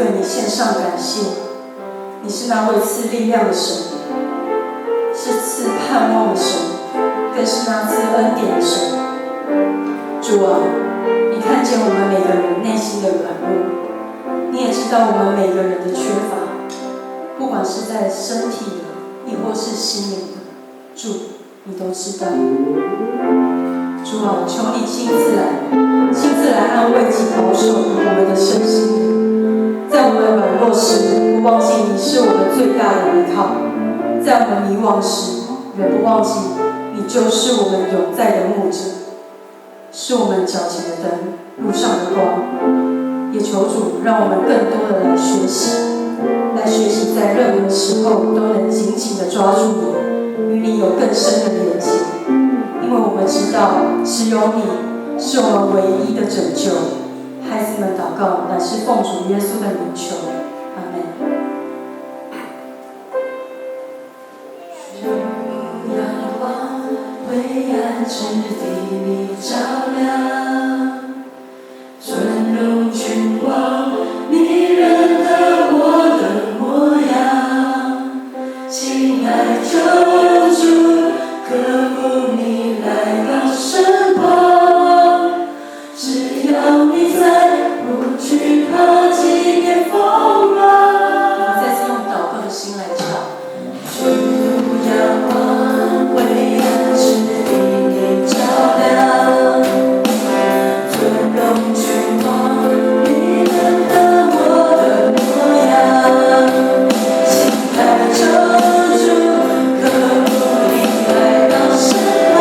对你献上感谢。你是那位赐力量的神，是赐盼望的神，更是那赐恩典的神。主啊，你看见我们每个人内心的软弱，你也知道我们每个人的缺乏，不管是在身体的，亦或是心灵的，主，你都知道。主啊，求你亲自来安慰及保守我们的身心，在我们软弱时，不忘记你是我们最大的依靠；在我们迷惘时，也不忘记你就是我们永在的牧者，是我们脚前的灯，路上的光。也求主让我们更多的来学习，在任何时候都能紧紧地抓住你，与你有更深的连接。因为我们知道，只有你是我们唯一的拯救。孩子们祷告，乃是奉主耶稣的名求，阿们。主阳光，灰暗之地你照亮，尊荣君王，迷人的我的模样，亲爱救主，渴慕你来到身旁，只要你在，不惧怕即便风浪。再次用祷告的心来唱。主阳光，灰暗之地你照亮，尊荣君王，迷人的我的模样，亲爱救主，渴慕你来到身旁，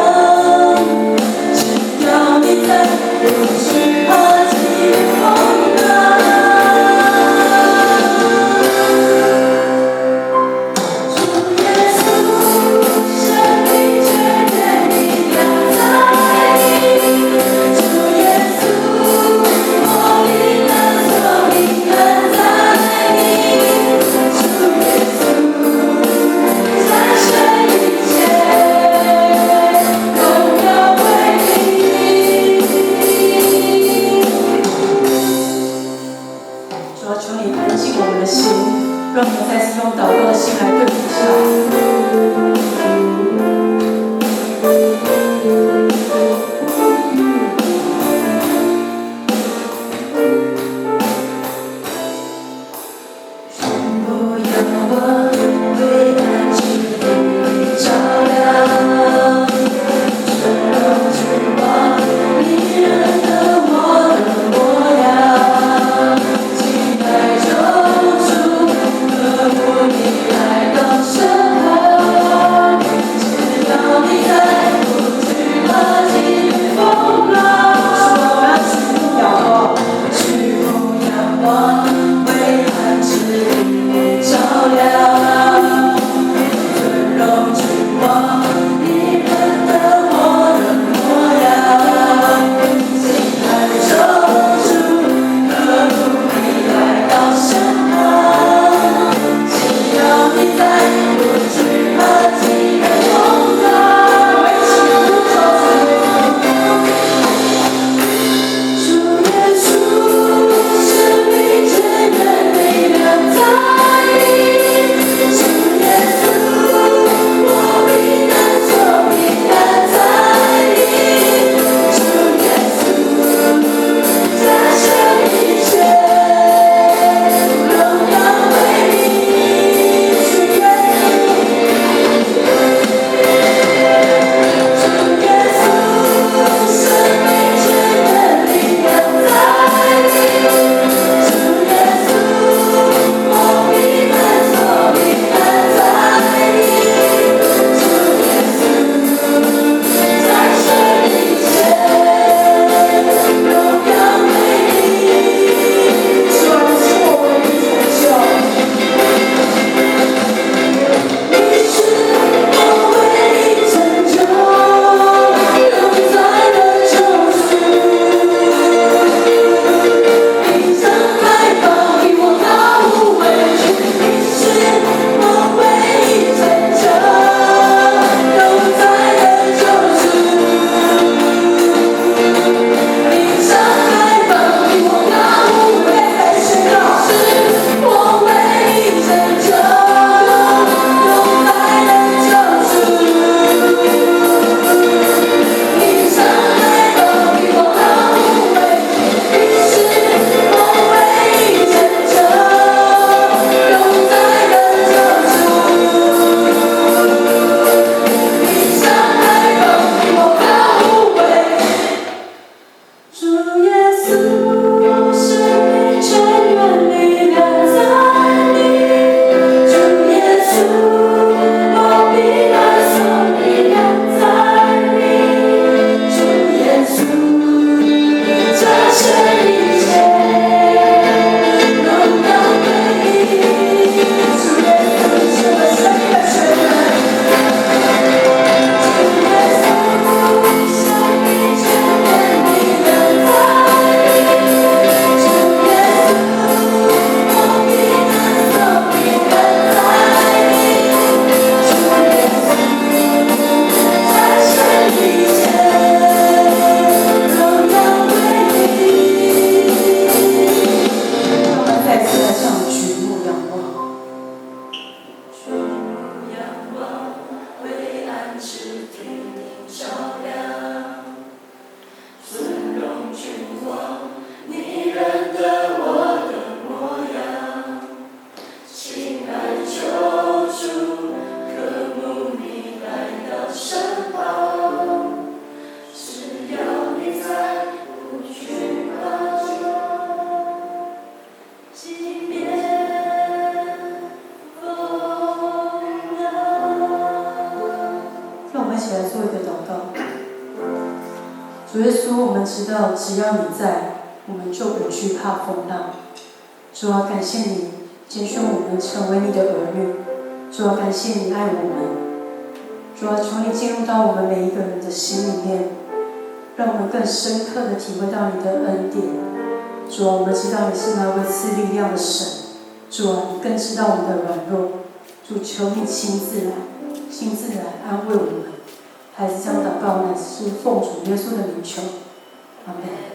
只要你在，不惧怕即便风浪。主耶稣，生命全愿你留在你。主耶稣，我灵的所灵安在你。主耶稣，战胜一切，荣耀归你。主要求你安静我们的心，让我们再次用祷告的心来对比上。不要忘，灰暗之地你照亮，尊荣君王，迷人的我的模样，亲爱救主，渴慕你来到身旁。主耶稣，我们知道只要你在，我们就不惧怕风浪。主啊，感谢你拣选我们成为你的儿女。主啊，感谢你爱我们。主啊，求你进入到我们每一个人的心里面，让我们更深刻的体会到你的恩典。主啊，我们知道你是那位赐力量的神。主啊，你更知道我们的软弱。主，求你亲自来安慰我们。孩子将祷告乃是奉主耶稣的名求，阿门。